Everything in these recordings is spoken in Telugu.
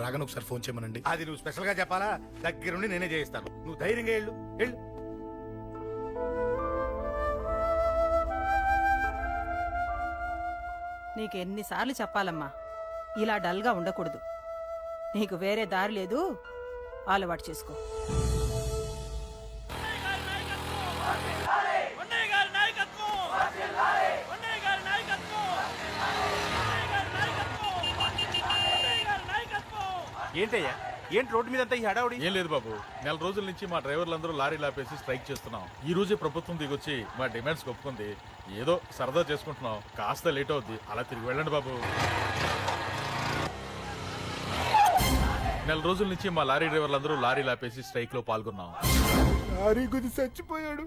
రాగానే ఒకసారి ఫోన్ చేయమనండి. అది నువ్వు స్పెషల్ గా చెప్పాలా? దగ్గరుండి నేనే చేయిస్తాను. నువ్వు ధైర్యంగా వెళ్ళు వెళ్ళు. నీకెన్నిసార్లు చెప్పాలమ్మా, ఇలా డల్గా ఉండకూడదు. నీకు వేరే దారి లేదు, అలవాటు చేసుకో. ఏంటయ్యా, ఏంటి రోడ్డు మీద అంతా ఈ హడావుడి? ఏం లేదు బాబు, నెల రోజుల నుంచి మా డ్రైవర్లందరూ లారీ లాపేసి స్ట్రైక్ చేస్తున్నాం. ఈ రోజే ప్రభుత్వం దిగొచ్చి మా డిమాండ్స్ ఒప్పుకుంది. ఏదో సరదా చేసుకుంటున్నాం, కాస్త లేట్ అవుద్ది, అలా తిరిగి వెళ్ళండి బాబు. నెల రోజుల నుంచి మా లారీ డ్రైవర్లందరూ లారీ లాపేసి స్ట్రైక్ లో పాల్గొన్నాం. లారీ గుద్ది చచ్చిపోయాడు.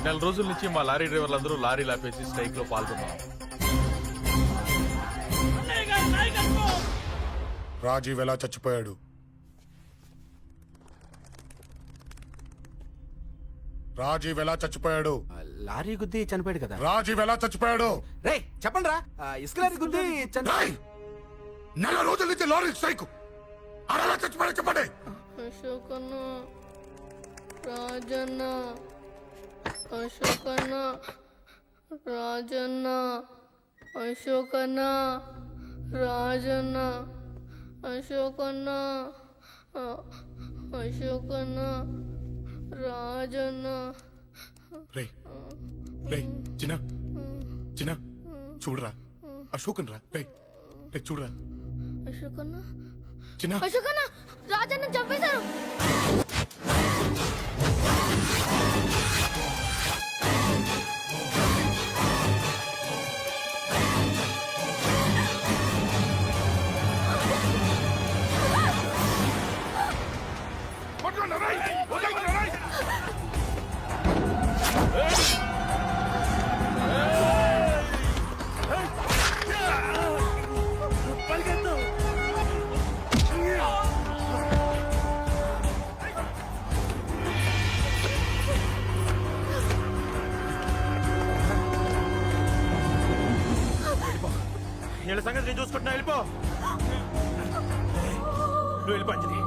నెల రోజుల నుంచి మా లారీ డ్రైవర్లందరూ లారీ లాపేసి స్ట్రైక్ లో పాల్గొన్నాం. రాజీవ్ ఎలా చచ్చిపోయాడు? రాజీవ్ ఎలా చచ్చిపోయాడు? లారీ గుద్ది చనిపోయాడు కదా. రాజీవ్ ఎలా చచ్చిపోయాడు? రే చెప్పండి రా, ఇసుక లారీ గుద్ది రాయ్! నెల రోజుల నుంచి లారీ స్ట్రైక్, అలా చచ్చిపోయాడు చెప్పండి. అశోకన్న, రాజన్న, అశోకన్న, రాజన్న, అశోకన్న, రాజన్న, అశోకన్న, అశోకన్న, రాజన్న. రే రే చిన్న చిన్న చూడరా, అశోకన్ రా. రే రే చూడరా అశోకన్న, చిన్న. అశోకన్న, రాజన్న చంపేశారు. వీళ్ళ సంగతి నేను చూసుకుంటున్నా, వెళ్ళిపో. నువ్వు వెళ్ళిపో అంజలి.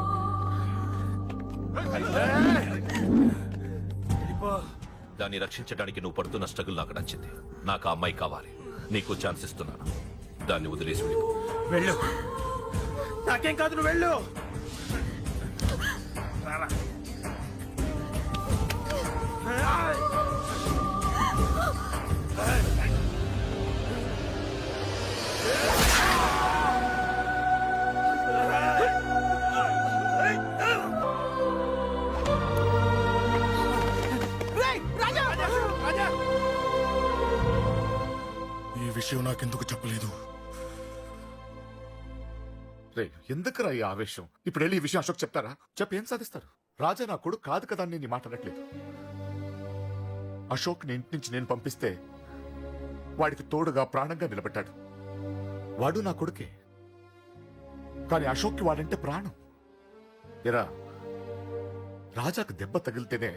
దాన్ని రక్షించడానికి నువ్వు పడుతున్న స్ట్రగుల్ నాకు నచ్చింది. నాకు ఆ అమ్మాయి కావాలి. నీకు ఛాన్స్ ఇస్తున్నాను. దాన్ని వదిలేసి వెళ్ళిపో. వెళ్ళు, నాకేం కాదు, నువ్వు వెళ్ళు. ఈ విషయం నాకెందుకు చెప్పలేదు? రే ఎందుకురా ఈ ఆవేశం? ఇప్పుడు వెళ్ళి ఈ విషయం అశోక్ చెప్తారా? చెప్పి ఏం సాధిస్తారు? రాజా నా కొడుకు కాదు కదా అని నేను మాట్లాడట్లేదు. అశోక్ ని ఇంటి నుంచి నేను పంపిస్తే వాడికి తోడుగా ప్రాణంగా నిలబెట్టాడు. వాడు నా కొడుకే, కానీ అశోక్కి వాడంటే ప్రాణం. ఎరా, రాజాకు దెబ్బ తగిలితేనే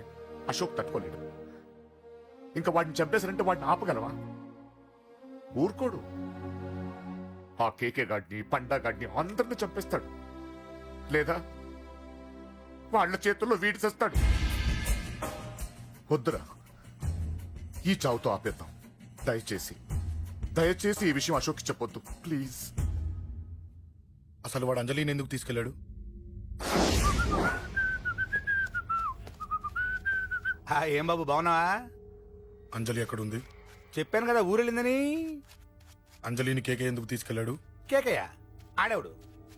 అశోక్ తట్టుకోలేడు. ఇంకా వాడిని చంపేశారంటే వాడిని ఆపగలవా? ఊరుకోడు. ఆ కేకే గాడిని, పండా గాడిని అందరిని చంపేస్తాడు. లేదా వాళ్ళ చేతుల్లో వీడి చేస్తాడు. వద్దురా, ఈ చావుతో ఆపేద్దాం. దయచేసి దయచేసి ఈ విషయం అశోక్కి చెప్పొద్దు ప్లీజ్. అసలు వాడు అంజలిని ఎందుకు తీసుకెళ్లాడు? ఏం బాబు బాగున్నావా? అంజలి ఎక్కడుంది? చెప్పాను కదా ఊరెళ్ళిందని. అంజలిని కేకే ఎందుకు తీసుకెళ్లాడు? కేకయ్య ఆడేవుడు.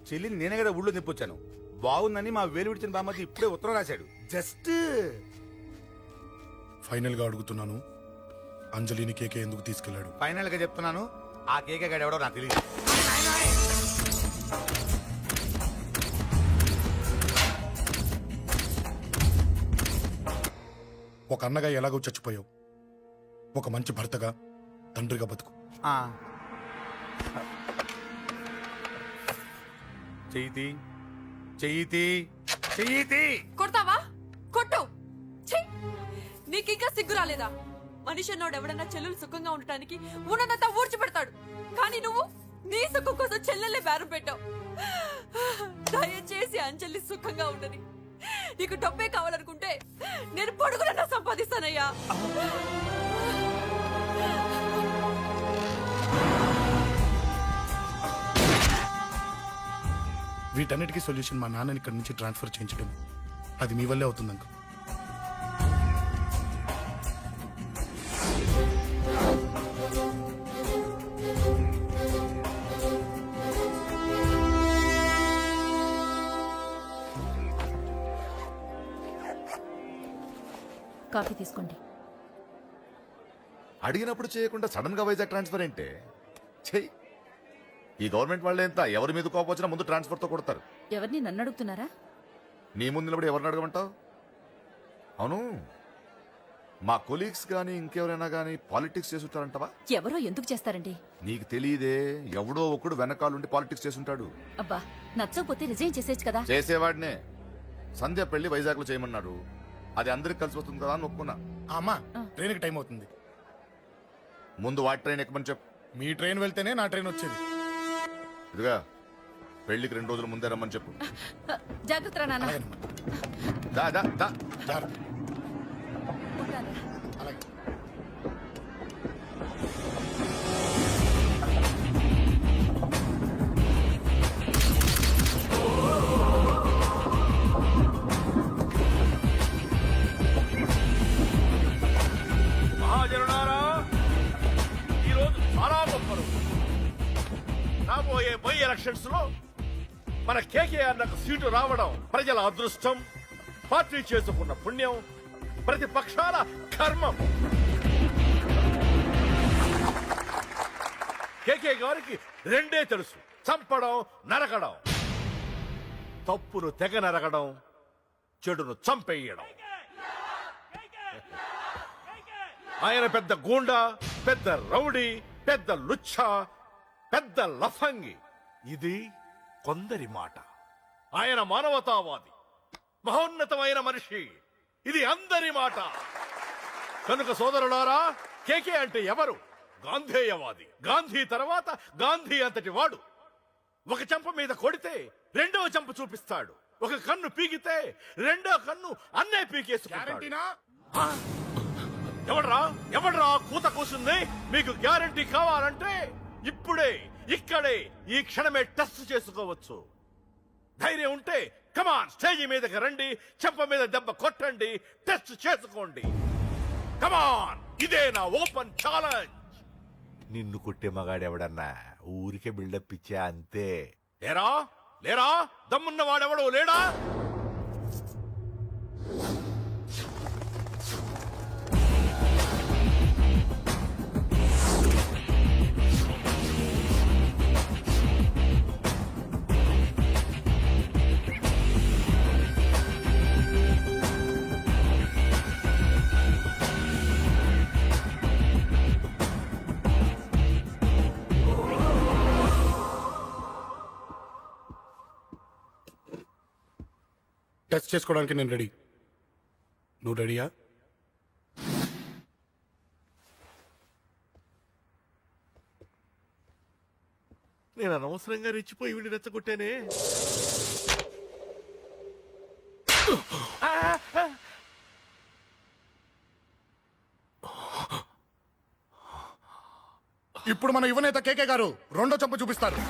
చెల్లిని నేనే కదా ఊళ్ళో నిప్పొచ్చాను. బాగుందని మా వేలు విడిచిన బామ్మది ఇప్పుడే ఉత్తరం రాశాడు. జస్ట్ ఫైనల్ గా అడుగుతున్నాను, అంజలిని కేకే ఎందుకు తీసుకెళ్లాడు? ఫైనల్ గా చెప్తున్నాను, ఆ కేకే గాడు ఎవడో నాకు తెలియదు. ఒక అన్నగా ఎలాగో చచ్చిపోయావు, ఒక మంచి భర్తగా, తండ్రిగా బతుకు. చెయ్యితి చెయ్యితి చెయ్యితి. కొడతావా? కొట్టు. నీకింకా సిగ్గు రాలేదా? మనిషి అన్నోడు ఎవడన్నా చెల్లెలు సుఖంగా ఉండటానికి ఉన్నదంతా ఊడ్చి పెడతాడు. కానీ నువ్వు నీ సుఖం కోసం చెల్లెల్లే బేరం పెట్టావు. దయచేసి అంజలి సుఖంగా ఉండని. నీకు డబ్బే కావాలనుకుంటే నేను పొడుగునన్నా సంపాదిస్తానయ్యా. వీటన్నిటికీ సొల్యూషన్ మా నాన్నని ఇక్కడి నుంచి ట్రాన్స్ఫర్ చేయించడం, అది మీ వల్లే అవుతుంది అంకుల్. కాఫీ తీసుకోండి. అడిగినప్పుడు చేయకుండా సడన్ గా వైజాగ్ ట్రాన్స్ఫర్ ఏంటే? చెయ్యి. ఈ గవర్నమెంట్ వాళ్ళే ఎంత, ఎవరి మీద కోపం వచ్చినా ముందు ట్రాన్స్ఫర్ తో కొడతారు. ఎవరిని నన్ను అడుగుతున్నారా? నీ ముందు నిలబడి ఎవరిని అడగమంటావు? అవును, మా కొలీగ్స్ గానీ ఇంకెవరైనా గానీ పాలిటిక్స్ చేసుంటారంటవా? ఎవరో ఎందుకు చేస్తారండి? నీకు తెలియదే, ఎవడో ఒకడు వెనకాలండి పాలిటిక్స్ చేసుంటాడు. అబ్బా, నచ్చకపోతే రిజైన్ చేసేయచ్చు కదా. చేసేవాడినే. సంధ్య పెళ్లి వైజాగ్ లో చేయమన్నాడు, అది అందరికి కలిసి వస్తుంది కదా అని ఒప్పుకున్నా. అమ్మా, ట్రైన్కి టైం అవుతుంది. ముందు వాటి ట్రైన్ ఎక్కమని చెప్పు. మీ ట్రైన్ వెళ్తేనే నా ట్రైన్ వచ్చేది. ఇదిగా పెళ్లికి 2 రోజుల ముందే రమ్మని చెప్పు. జాగ్రత్త రా నాన్న. అలాగేనమ్మా. దా దా దా. జాగ్రత్త. ఉంటాను. అలాగే. మహాజనులారా, ఈరోజు చాలా గొప్ప రోజు. రాబోయే బై ఎలక్షన్స్ లో మన కేకేఆర్ నాకు సీటు రావడం ప్రజల అదృష్టం, పార్టీ చేసుకున్న పుణ్యం, ప్రతిపక్షాల కర్మం. కేకే గారికి రెండే తెలుసు: చంపడం, నరకడం. తప్పును తెగ నరకడం, చెడును చంపేయడం. ఆయన పెద్ద గూండా, పెద్ద రౌడీ, పెద్ద లుచ్చ, పెద్ద లఫంగి. ఇది కొందరి మాట. ఆయన మానవతావాది, మహోన్నతమైన మనిషి. ఇది అందరి మాట. కనుక సోదరులారా, కేకే అంటే ఎవరు? గాంధేయవాది. గాంధీ తర్వాత గాంధీ అంతటి వాడు. ఒక చెంప మీద కొడితే రెండవ చెంప చూపిస్తాడు. ఒక కన్ను పీకితే రెండో కన్ను అన్నే పీకేసుకుంటాడు. ఎవడ్రా కూత కూసింది? మీకు గ్యారంటీ కావాలంటే ఇప్పుడే, ఇక్కడే, ఈ క్షణమే టెస్ట్ చేసుకోవచ్చు. ధైర్యం ఉంటే కమాన్, స్టేజీ మీదకి రండి, చెంప మీద దెబ్బ కొట్టండి, టెస్ట్ చేసుకోండి. కమాన్, ఇదే నా ఓపెన్ ఛాలెంజ్. నిన్ను కొట్టే మగాడెవడన్నా ఊరికే బిల్డప్ ఇచ్చా అంతే. లేరా దమ్మున్న వాడెవడో లేడా? టెస్ట్ చేసుకోవడానికి నేను రెడీ. నువ్వు రెడీయా? నేను అనవసరంగా రెచ్చిపోయి వీడిని రెచ్చగొట్టానే. ఇప్పుడు మన యువనేత కేకే గారు రెండో చంప చూపిస్తారు.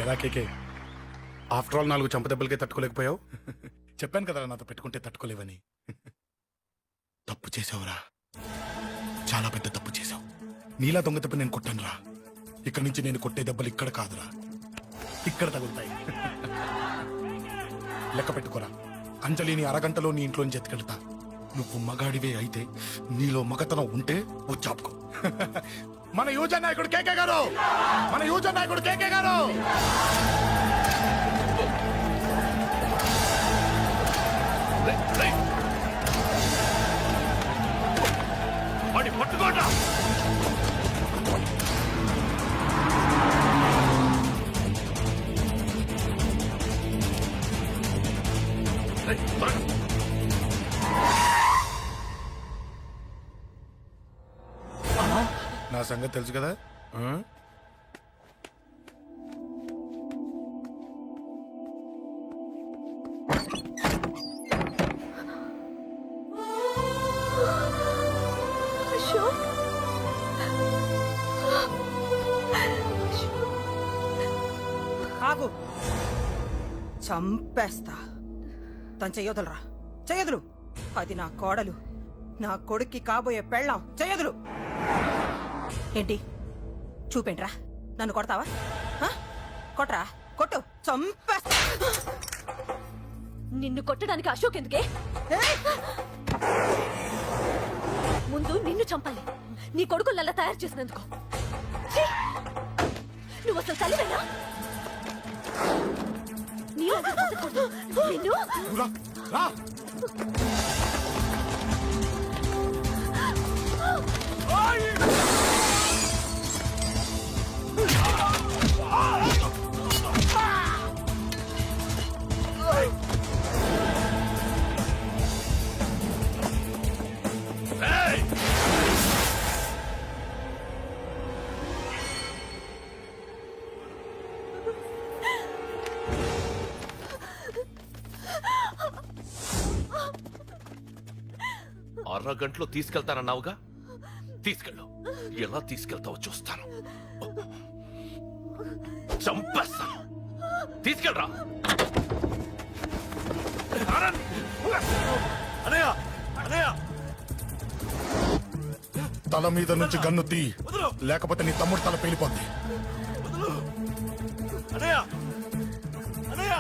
ఎలా కేకే, ఆఫ్టర్ ఆల్ 4 చంప దెబ్బలకే తట్టుకోలేకపోయావు? చెప్పాను కదా నాతో పెట్టుకుంటే తట్టుకోలేవని. తప్పు చేసావురా, చాలా పెద్ద తప్పు చేసావు. నీలా దొంగ దెబ్బ నేను కొట్టానురా. ఇక్కడి నుంచి నేను కొట్టే దెబ్బలు ఇక్కడ కాదురా, ఇక్కడ తగులుతాయి. లెక్క పెట్టుకోరా, అంజలిని అరగంటలో నీ ఇంట్లోంచి ఎత్తుకెళ్తా. నువ్వు మగాడివే అయితే, నీలో మగతనం ఉంటే వచ్చాపుకో. మన యువజన నాయకుడు కేకే గారు, మన యువజన నాయకుడు కేకే గారు. పట్టుకోండి. రేయ్, త్వరగా. నా సంగతి తెలుసు కదా ఆ? ఆగు చంపేస్తా తను చెయ్యొదలరా చెయ్యదులు అది నా కోడలు నా కొడుక్కి కాబోయే పెళ్ళాం చెయ్యదులు ఏంటి చూపేంట్రా నన్ను కొడతావా ఆ? కొట్రా కొట్టు చంపేస్తా నిన్ను కొట్టడానికి అశోక్ ఎందుకే ఏయ్! ముందు నిన్ను చంపాలి నీ కొడుకులల్లా తయారు చేసినందుకు ఛీ! నువ్వు అసలు తల్లివేనా నీలాంటి బతకూడదు. నిన్ను నువ్వు రా, రా. రేయ్! అరగంటలో తీసుకెళ్తానన్నావుగా తీసుకెళ్ళు ఎలా తీసుకెళ్తావో చూస్తాను చంపేస్తాను తీసుకెళ్ళరా అనయ్య అనయ్య తల మీద నుంచి గన్ను తీ లేకపోతే నీ తమ్ముడు తల పేలిపోద్ది అనయ్య అనయ్య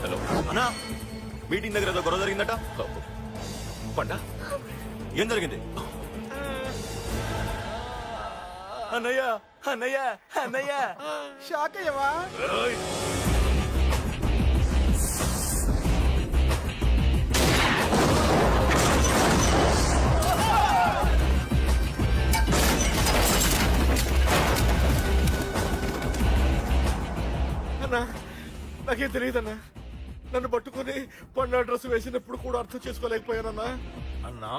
హలో అన్నా మీటింగ్ దగ్గర ఏదో గొడవ జరిగిందట పండా ఏం జరిగింది అన్నయ్య అన్నయ్య అన్నయ్య షాక్ అయ్యవా అన్నా నాకేం తెలియదన్నా నన్ను పట్టుకుని పండు డ్రెస్ వేసినప్పుడు కూడా అర్థం చేసుకోలేకపోయానన్నా అన్నా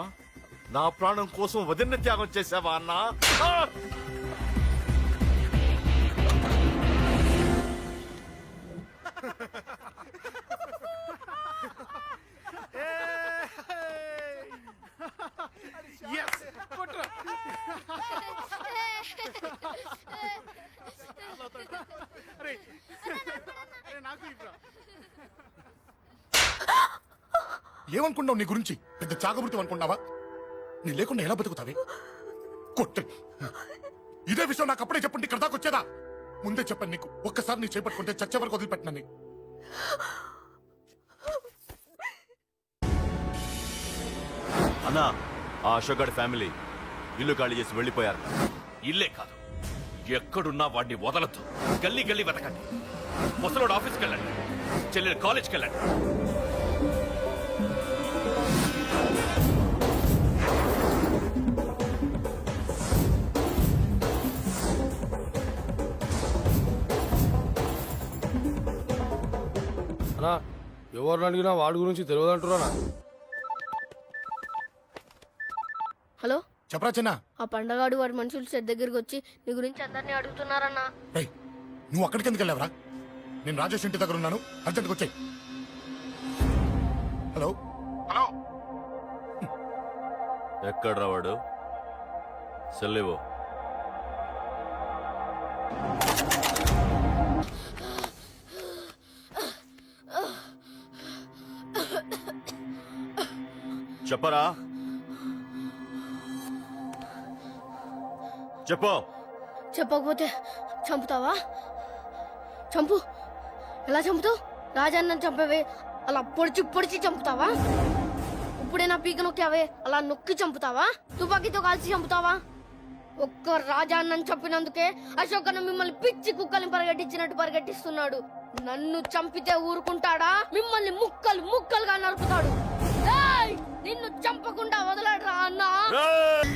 నా ప్రాణం కోసం వదిన త్యాగం చేసావా అన్నా ఆ! ఏమనుకున్నావు నీ గురించి పెద్ద చాకబృతం అనుకున్నావా నీ లేకుండా ఎలా బతుకుతావే కొట్టు ఇదే విషయం నాకు అప్పుడే చెప్పండి ఇక్కడ దాకా వచ్చేదా ముందే చెప్పాను నీకు ఒక్కసారి నీ చేపట్టుకుంటే చచ్చే వరకు వదిలిపెట్టినని అన్నా ఆ అశోక్ గారి ఫ్యామిలీ ఇల్లు ఖాళీ చేసి వెళ్ళిపోయారు ఇల్లే కాదు ఎక్కడున్నా వాడిని వదలద్దు గల్లీ గల్లీ వెతకండి ముసలోడు ఆఫీస్కి వెళ్ళండి చెల్లెలు కాలేజ్కి వెళ్ళండి అన్నా ఎవరిని అడిగినా వాడి గురించి తెలియదంటున్నా హలో చెప్పరా చిన్న ఆ పండగాడు వాడి మనుషులు సెట్ దగ్గరికి వచ్చి నీ గురించి అందరినీ అడుగుతున్నారన్నా రేయ్ నువ్వు అక్కడికి ఎందుకు వెళ్ళావరా నేను రాజేష్ ఇంటి దగ్గర ఉన్నాను అర్జెంట్గా వచ్చాయి హలో హలో ఎక్కడ రావాడు సెల్లివో చెప్పరా చెప్పు చెప్పకపోతే చంపుతావా చంపు ఎలా చంపుతావు రాజాన్నని చంపవే అలా పొడిచి పొడిచి చంపుతావా ఇప్పుడే నా పీక నొక్కావే అలా నొక్కి చంపుతావా తుపాకీతో కాల్చి చంపుతావా ఒక్క రాజాన్నని చంపినందుకే అశోక్ అన్న మిమ్మల్ని పిచ్చి కుక్కల్ని పరిగెట్టించినట్టు పరిగెట్టిస్తున్నాడు నన్ను చంపితే ఊరుకుంటాడా మిమ్మల్ని ముక్కలు ముక్కలుగా నరుకుతాడు ఏయ్! నిన్ను చంపకుండా వదలడరా అన్నా ఏయ్!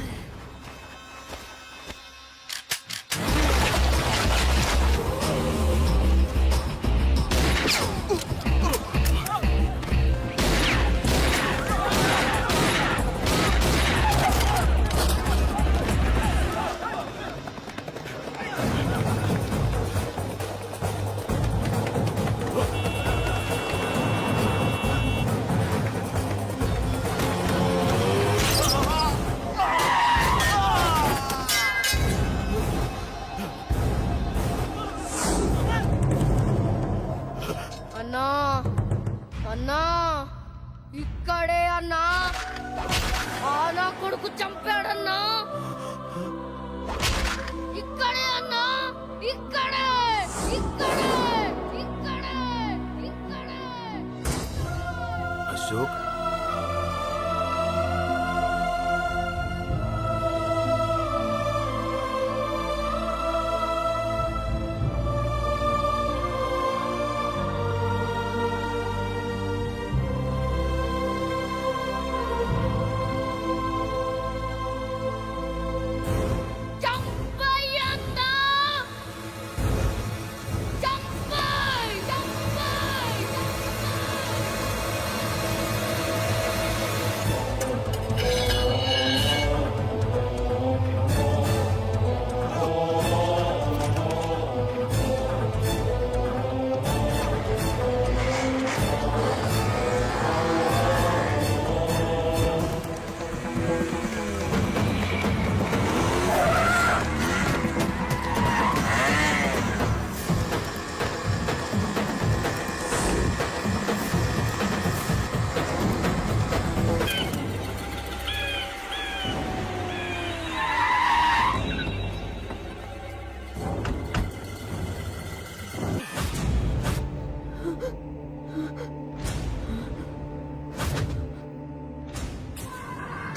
అన్నా ఇక్కడే అన్నా ఆ నా కొడుకు చంపాడన్నా ఇక్కడే అన్నా ఇక్కడే ఇక్కడే ఇక్కడే ఇక్కడే అశోక్ చంపయ్యన్నా చంపయ్ చంపయ్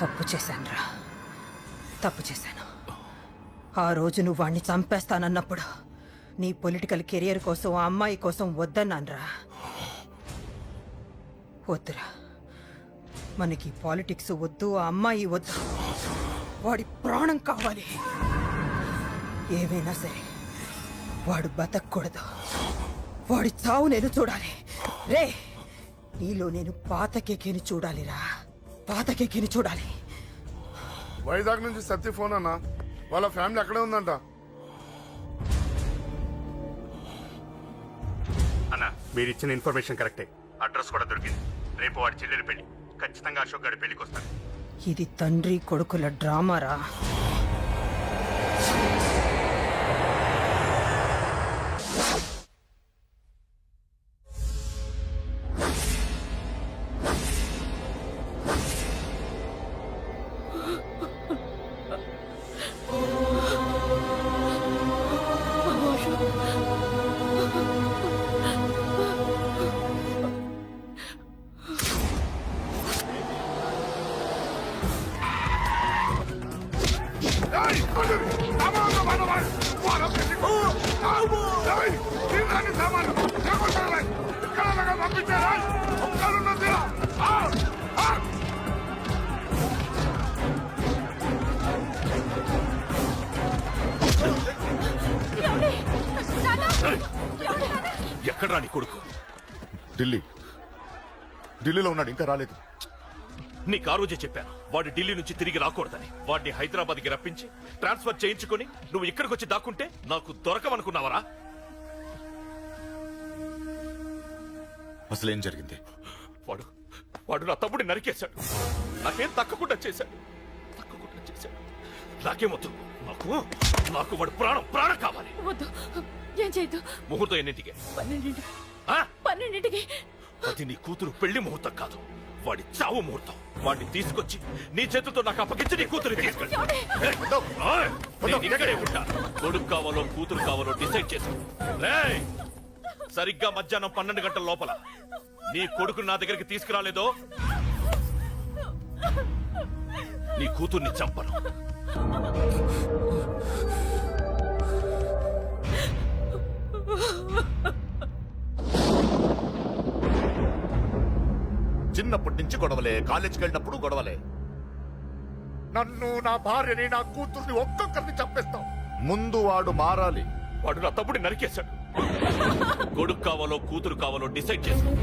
తప్పు చేశానురా, తప్పు చేశాను. ఆ రోజు నువ్వు వాణ్ణి చంపేస్తానన్నప్పుడు నీ పొలిటికల్ కెరియర్ కోసం ఆ అమ్మాయి కోసం వద్దన్నానురా. వద్దురా, మనకి పాలిటిక్స్ వద్దు, ఆ అమ్మాయి వద్దు, వాడి ప్రాణం కావాలి. ఏమైనా సరే వాడు బతకూడదు, వాడి చావు నేను చూడాలి. రే, నీలో నేను పాతకెక్కిని చూడాలిరా, పాతకెక్కిని చూడాలి. వైజాగ్ నుంచి సత్య ఫోన్ అన్నా, వాళ్ళ ఫ్యామిలీ అక్కడే ఉందంట. అన్న, మీరు ఇచ్చిన ఇన్ఫర్మేషన్ కరెక్టే. అడ్రస్ కూడా దొరికింది. రేపు వాడి చెల్లెలి పెళ్లి. ఖచ్చితంగా అశోక్ గారి పెళ్లికి వస్తాను. ఇది తండ్రి కొడుకుల డ్రామారా. ఎక్కడ్రా నీ కొడుకు? ఢిల్లీలో ఉన్నాడు, ఇంకా రాలేదు. నీకు ఆ రోజే చెప్పాను వాడు ఢిల్లీ నుంచి తిరిగి రాకూడదని. వాడిని హైదరాబాద్కి రప్పించి ట్రాన్స్ఫర్ చేయించుకుని నువ్వు ఇక్కడికి వచ్చి దాక్కుంటే నాకు దొరకవనుకున్నావరా? అసలేం జరిగింది? వాడు వాడు నా తమ్ముడిని నరికేశాడు. నాకేం తక్కకుండా చేశాడు. నాకేమొద్దు. నాకు వాడు ప్రాణం కావాలి. వద్దు, ఏం చేయొద్దు. ముహూర్తం ఎన్నింటికి? 12ంటికి. అది నీ కూతురు పెళ్లి ముహూర్తం కాదు, వాడి చావు ముహూర్తం. వాడిని తీసుకొచ్చి నీ చేతులతో నాకు అప్పగించి నీ కూతురు తీసుకెళ్ళి. ఇక్కడే ఉంటా. కొడుకు కావాలో కూతురు కావాలో డిసైడ్ చేసి సరిగ్గా మధ్యాహ్నం 12 గంటల లోపల నీ కొడుకు నా దగ్గరికి తీసుకురాలేదో నీ కూతుర్ని చంపను. చిన్నప్పటి నుంచి గొడవలే, కాలేజీకి వెళ్ళినప్పుడు గొడవలే. నన్ను, నా భార్యని, నా కూతుర్ని ఒక్కొక్కరిని చంపేస్తాం. ముందు వాడు మారాలి. వాడు నా తమ్ముడిని నరికేశాడు. కొడుకు కావాలో కూతురు కావాలో డిసైడ్ చేశాడు.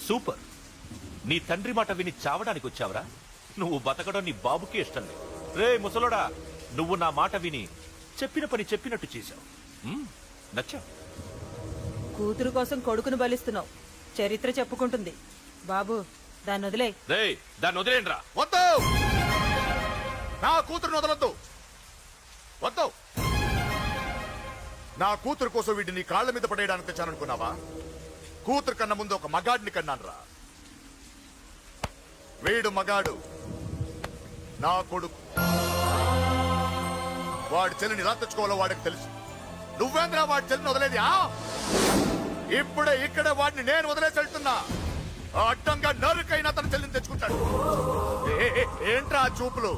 సూపర్. నీ తండ్రి మాట విని చావడానికి వచ్చావరా? నువ్వు బతకడం నీ బాబుకి ఇష్టం లేదు. రే ముసలోడా, నువ్వు నా మాట విని చెప్పిన పని చెప్పినట్టు చేశావు. నచ్చా? కూతురు కోసం కొడుకును బలిస్తున్నావు. చరిత్ర చెప్పుకుంటుంది. బాబు, దాన్ని వదిలే. రే దాన్ని వదిలేండ్రా. వద్దు, నా కూతురుని వదలొద్దు, వద్దు. నా కూతురు కోసం వీటిని కాళ్ళ మీద పడేయడానికి తెచ్చాననుకున్నావా? కూతురు కన్నా ముందు ఒక మగాడిని కన్నానురా. వీడు మగాడు, నా కొడుకు. వాడి చెల్లిని ఎలా తెచ్చుకోవాలో వాడికి తెలుసు. నువ్వేంద్రా వాడి చెల్లిని వదిలేది? ఇప్పుడే ఇక్కడే వాడిని నేను వదిలేసి వెళ్తున్నా. అడ్డంగా నరుకైనా తన చెల్లిని తెచ్చుకుంటాడు. ఏంట్రా ఆ చూపులు?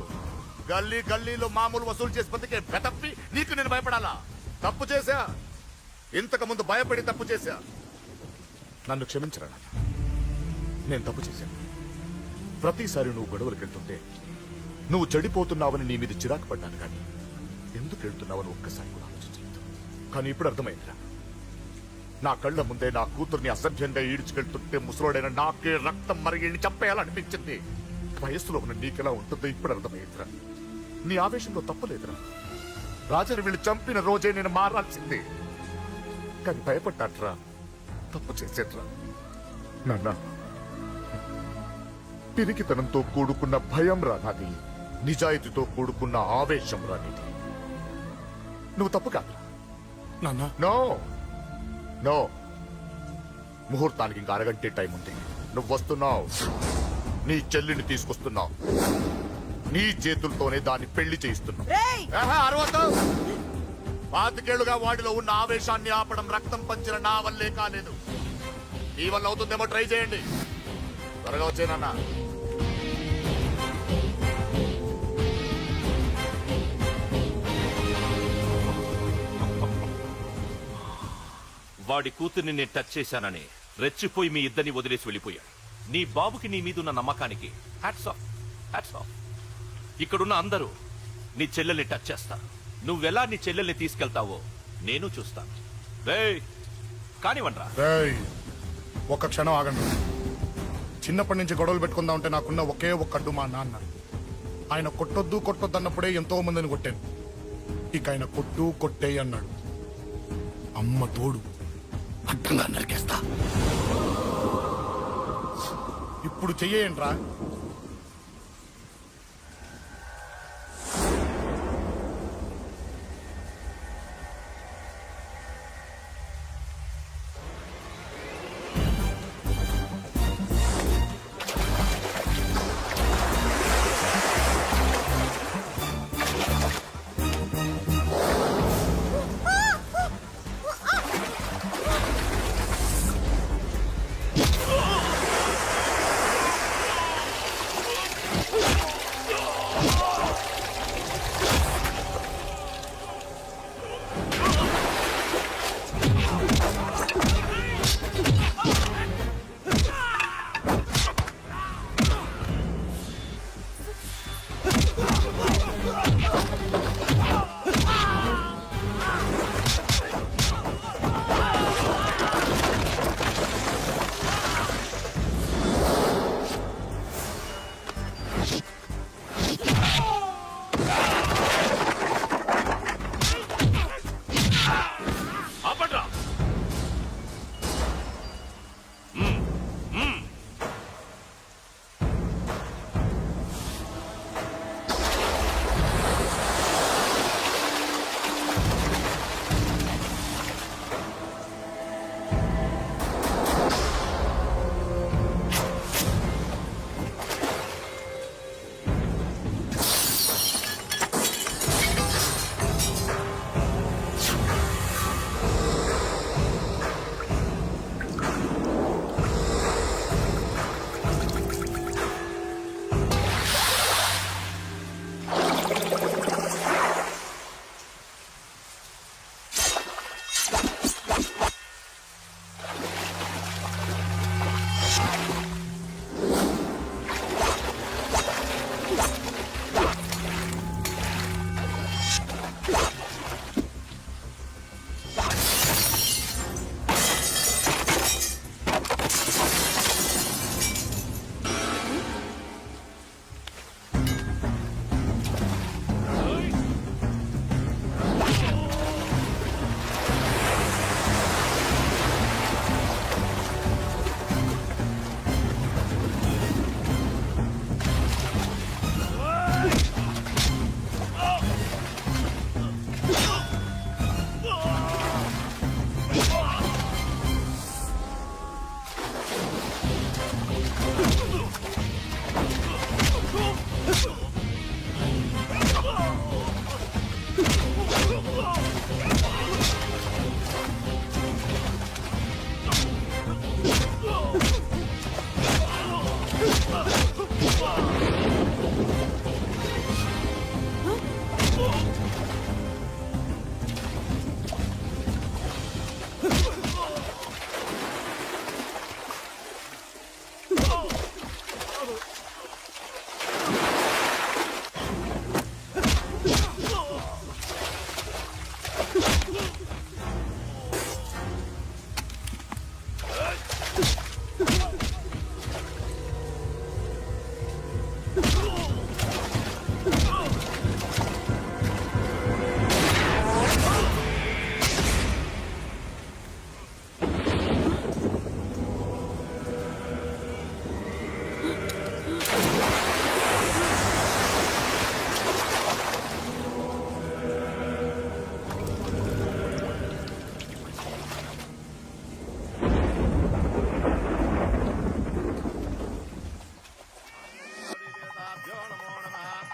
గల్లీ గల్లీలో మామూలు వసూలు చేసి బతికే బెతప్పి నీకు నేను భయపడాలా? తప్పు చేశా, ఇంతకు ముందు భయపడి తప్పు చేశా. నన్ను క్షమించరా నాన్న, నేను తప్పు చేశాను. ప్రతిసారి నువ్వు గొడవలకు వెళ్తుంటే నువ్వు చెడిపోతున్నావని నీ మీద చిరాకు పడ్డాను, కానీ ఎందుకు వెళ్తున్నావని ఒక్కసారి కూడా ఆలోచించలేదు. కానీ ఇప్పుడు అర్థమైందిరా, నా కళ్ళ ముందే నా కూతుర్ని అసభ్యంగా ఈడ్చుకెళ్తుంటే ముసలోడైన నాకే రక్తం మరిగిని చంపేయాలనిపించింది. వయస్సులో ఉన్న నీకెలా ఉంటుందో ఇప్పుడు అర్థమైందిరా. నీ ఆవేశంలో తప్పలేదురా. రాజాని వీళ్ళు చంపిన రోజే నేను మారాల్సిందే, కానీ భయపడ్డాట్రా, తప్పు చేసేట్రా. నాన్న, పిరికితనంతో కూడుకున్న భయం రా నాది, నిజాయితీతో కూడుకున్న ఆవేశం రా నీది. నువ్వు తప్పు కాదు నాన్న. నో నో, ముహూర్తానికి ఇంకా అరగంటే టైం ఉంది. నువ్వు వస్తున్నావు, నీ చెల్లిని తీసుకొస్తున్నావు, నీ చేతులతోనే దాన్ని పెళ్లి చేయిస్తున్నావు. అరవద్దు. 25 ఏళ్లుగా వాడిలో ఉన్న ఆవేశాన్ని ఆపడం రక్తం పంచిన నా వల్లే కాలేదు. ఈ వల్ల అవుతుందేమో ట్రై చేయండి. త్వరగా వచ్చేనన్నా. వాడి కూతుర్ని నేను టచ్ చేశానని రెచ్చిపోయి మీ ఇద్దరిని వదిలేసి వెళ్ళిపోయాడు. నీ బాబుకి నీ మీదున్న నమ్మకానికి హ్యాట్స్ ఆఫ్, హ్యాట్స్ ఆఫ్. ఇక్కడున్న అందరూ నీ చెల్లెల్ని టచ్ చేస్తారు. నువ్వెలా నీ చెల్లెల్ని తీసుకెళ్తావో నేను చూస్తాను. రేయ్ కానివ్వండ్రా. ఒక్క క్షణం ఆగండి. చిన్నప్పటి నుంచి గొడవలు పెట్టుకుందాం అంటే నాకున్న ఒకే ఒక్క అడ్డు మా నాన్న. ఆయన కొట్టొద్దు కొట్టొద్దు అన్నప్పుడే ఎంతో మందిని కొట్టాను. ఇక ఆయన కొట్టు కొట్టే అన్నాడు. అమ్మ తోడు అడ్డంగా నరికేస్తా. ఇప్పుడు చెయ్యేంట్రా?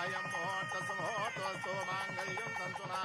అయం ముహూర్త సుముహూర్తోస్తు మాంగళ్యం సంతునా